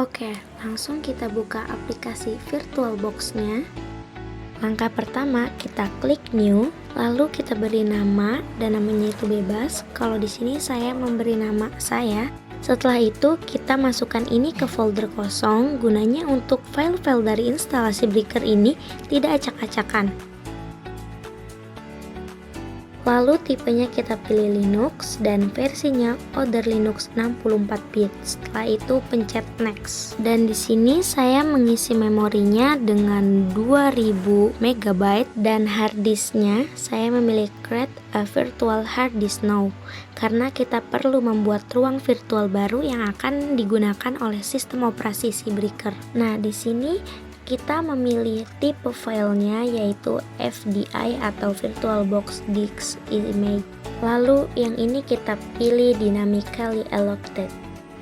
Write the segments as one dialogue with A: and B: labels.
A: Oke, langsung kita buka aplikasi VirtualBox-nya. Langkah pertama, kita klik New, lalu kita beri nama dan namanya itu bebas. Kalau di sini saya memberi nama saya. Setelah itu, kita masukkan ini ke folder kosong, gunanya untuk file-file dari instalasi Breaker ini tidak acak-acakan. Lalu tipenya kita pilih Linux dan versinya Other Linux 64-bit. Setelah itu pencet Next. Dan di sini saya mengisi memorinya dengan 2000 MB dan harddisknya saya memilih Create a Virtual Hard Disk Now karena kita perlu membuat ruang virtual baru yang akan digunakan oleh sistem operasi si Breaker. Nah, di sini kita memilih tipe filenya yaitu FDI atau VirtualBox Disk Image. Lalu yang ini kita pilih Dynamically Allocated.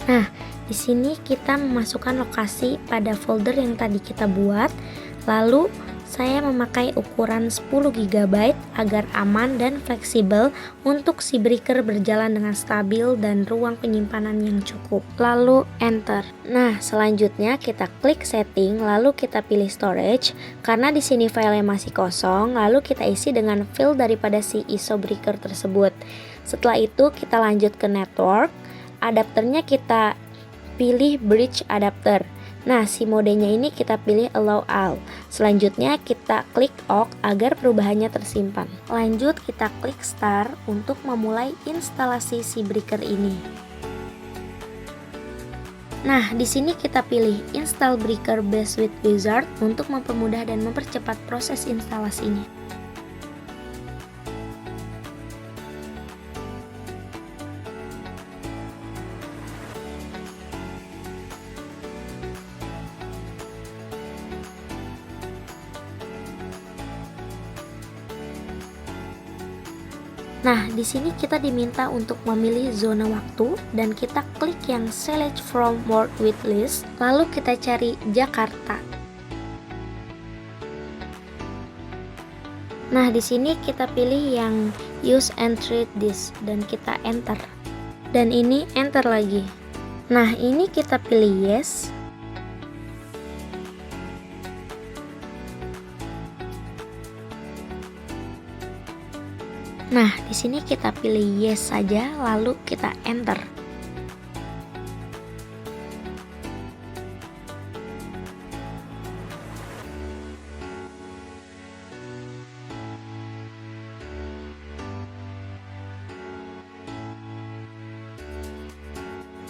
A: Nah, di sini kita memasukkan lokasi pada folder yang tadi kita buat. Lalu saya memakai ukuran 10 GB agar aman dan fleksibel untuk si Breaker berjalan dengan stabil dan ruang penyimpanan yang cukup. Lalu enter. Nah, selanjutnya kita klik setting, lalu kita pilih storage. Karena di sini filenya masih kosong, lalu kita isi dengan file daripada si ISO Breaker tersebut. Setelah itu kita lanjut ke network. Adapternya kita pilih bridge adapter. Nah, si modenya ini kita pilih allow all. Selanjutnya kita klik OK agar perubahannya tersimpan. Lanjut kita klik start untuk memulai instalasi si Breaker ini. Nah, di sini kita pilih install Breaker based with Wizard untuk mempermudah dan mempercepat proses instalasinya. Nah, di sini kita diminta untuk memilih zona waktu dan kita klik yang select from world with list, lalu kita cari Jakarta. Nah, di sini kita pilih yang use and treat this dan kita enter. Dan ini enter lagi. Nah, ini kita pilih yes. Nah, di sini kita pilih yes saja, lalu kita enter.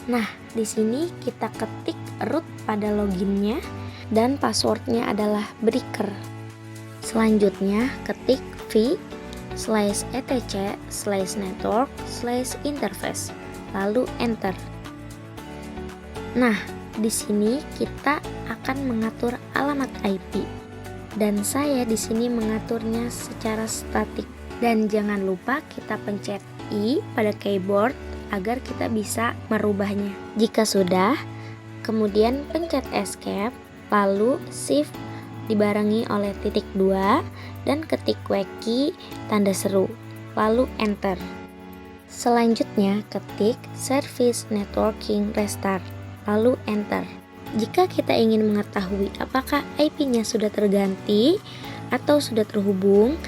A: Nah, di sini kita ketik root pada loginnya dan passwordnya adalah Breaker. Selanjutnya ketik v/etc/network/interface, lalu enter. Nah, di sini kita akan mengatur alamat IP dan saya di sini mengaturnya secara statik. Dan jangan lupa kita pencet I pada keyboard agar kita bisa merubahnya. Jika sudah, kemudian pencet escape, lalu shift dibarengi oleh titik 2 dan ketik weki tanda seru, lalu enter. Selanjutnya ketik service networking restart, lalu enter. Jika kita ingin mengetahui apakah IP-nya sudah terganti atau sudah terhubung,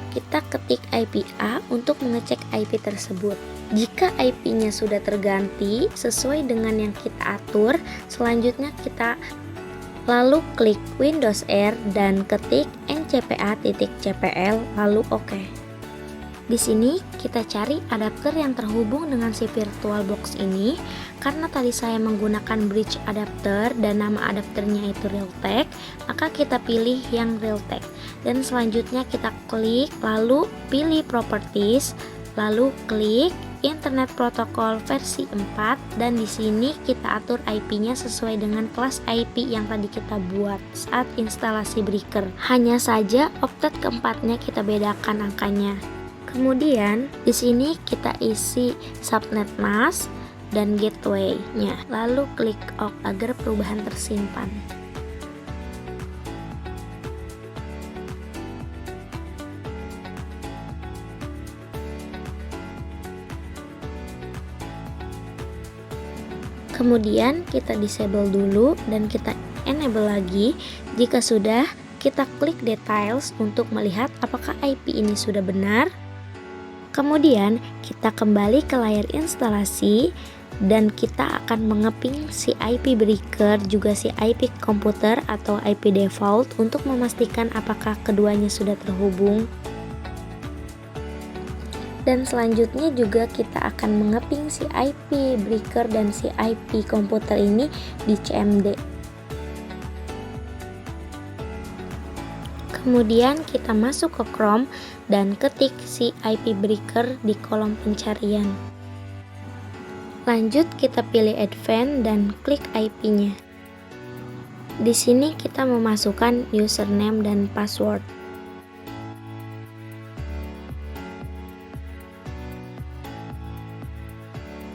A: kita ketik IP A untuk mengecek IP tersebut. Jika IP-nya sudah terganti sesuai dengan yang kita atur, selanjutnya kita lalu klik Windows R dan ketik ncpa.cpl lalu OK. Di sini kita cari adapter yang terhubung dengan si VirtualBox ini. Karena tadi saya menggunakan bridge adapter dan nama adapternya itu Realtek, maka kita pilih yang Realtek. Dan selanjutnya kita klik lalu pilih Properties, lalu klik Internet Protocol versi 4 dan di sini kita atur IP-nya sesuai dengan kelas IP yang tadi kita buat saat instalasi Breaker. Hanya saja oktet keempatnya kita bedakan angkanya. Kemudian di sini kita isi subnet mask dan gateway-nya. Lalu klik OK agar perubahan tersimpan. Kemudian kita disable dulu dan kita enable lagi. Jika sudah, kita klik details untuk melihat apakah IP ini sudah benar. Kemudian kita kembali ke layar instalasi dan kita akan mengeping si IP breaker juga si IP komputer atau IP default untuk memastikan apakah keduanya sudah terhubung. Dan selanjutnya juga kita akan mengeping si IP breaker dan si IP komputer ini di CMD. Kemudian kita masuk ke Chrome dan ketik si IP breaker di kolom pencarian. Lanjut kita pilih Advanced dan klik IP-nya. Di sini kita memasukkan username dan password.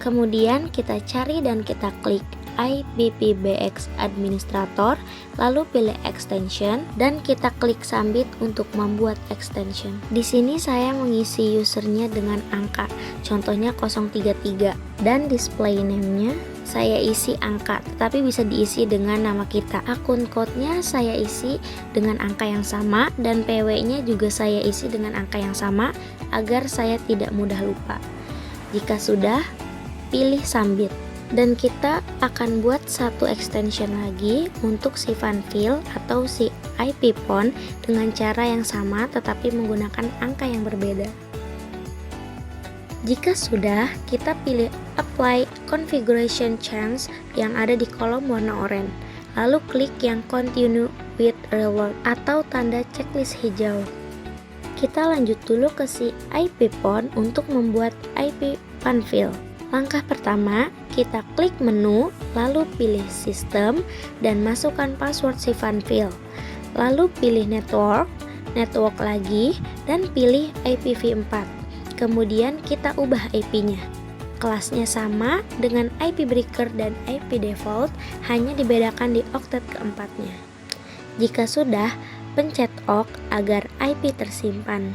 A: Kemudian kita cari dan kita klik IPPBX Administrator, lalu pilih extension dan kita klik submit untuk membuat extension. Di sini saya mengisi usernya dengan angka, contohnya 033, dan display name-nya saya isi angka, tetapi bisa diisi dengan nama kita. Akun code-nya saya isi dengan angka yang sama dan PW-nya juga saya isi dengan angka yang sama agar saya tidak mudah lupa. Jika sudah, pilih submit. Dan kita akan buat satu extension lagi untuk si FunFill atau si IP Phone dengan cara yang sama tetapi menggunakan angka yang berbeda. Jika sudah, kita pilih Apply Configuration Change yang ada di kolom warna oranye. Lalu klik yang Continue with Reward atau tanda checklist hijau. Kita lanjut dulu ke si IP Phone untuk membuat IP FunFill. Langkah pertama, kita klik menu, lalu pilih sistem dan masukkan password si FunFill. Lalu pilih network lagi dan pilih IPv4. Kemudian kita ubah IP-nya. Kelasnya sama dengan IP breaker dan IP default, hanya dibedakan di oktet keempatnya. Jika sudah, pencet OK agar IP tersimpan.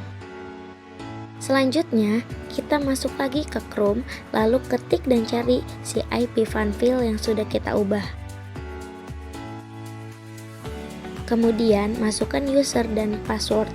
A: Selanjutnya, kita masuk lagi ke Chrome, lalu ketik dan cari si IP FunFill yang sudah kita ubah. Kemudian, masukkan user dan password.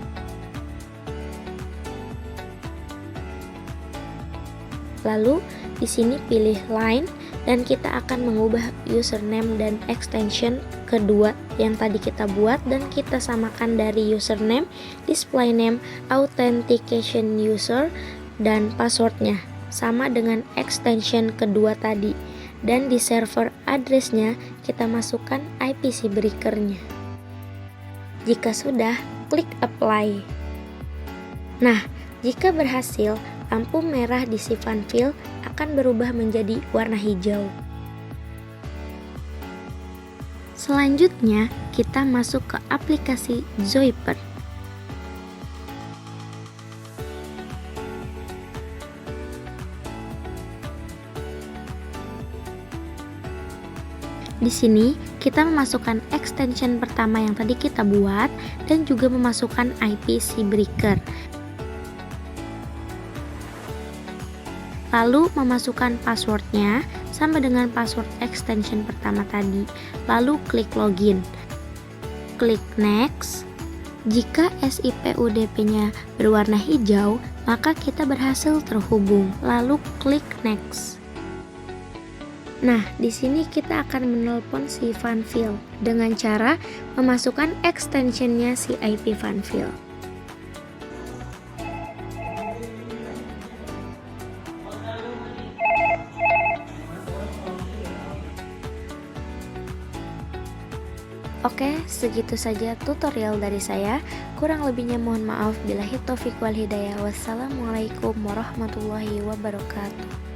A: Lalu, di sini pilih line dan kita akan mengubah username dan extension kedua yang tadi kita buat dan kita samakan dari username, display name, authentication user, dan passwordnya sama dengan extension kedua tadi. Dan di server addressnya kita masukkan IP si breakernya. Jika sudah, klik apply. Nah, jika berhasil, lampu merah di si FunFill akan berubah menjadi warna hijau. Selanjutnya, kita masuk ke aplikasi Zoiper. Di sini, kita memasukkan extension pertama yang tadi kita buat dan juga memasukkan IP si breaker. Lalu memasukkan passwordnya sama dengan password extension pertama tadi. Lalu klik login. Klik next. Jika SIPUDP-nya berwarna hijau, maka kita berhasil terhubung. Lalu klik next. Nah, di sini kita akan menelpon si FunFill dengan cara memasukkan extensionnya si IP FunFill. Oke, segitu saja tutorial dari saya. Kurang lebihnya mohon maaf. Billahi taufiq wal hidayah. Wassalamualaikum warahmatullahi wabarakatuh.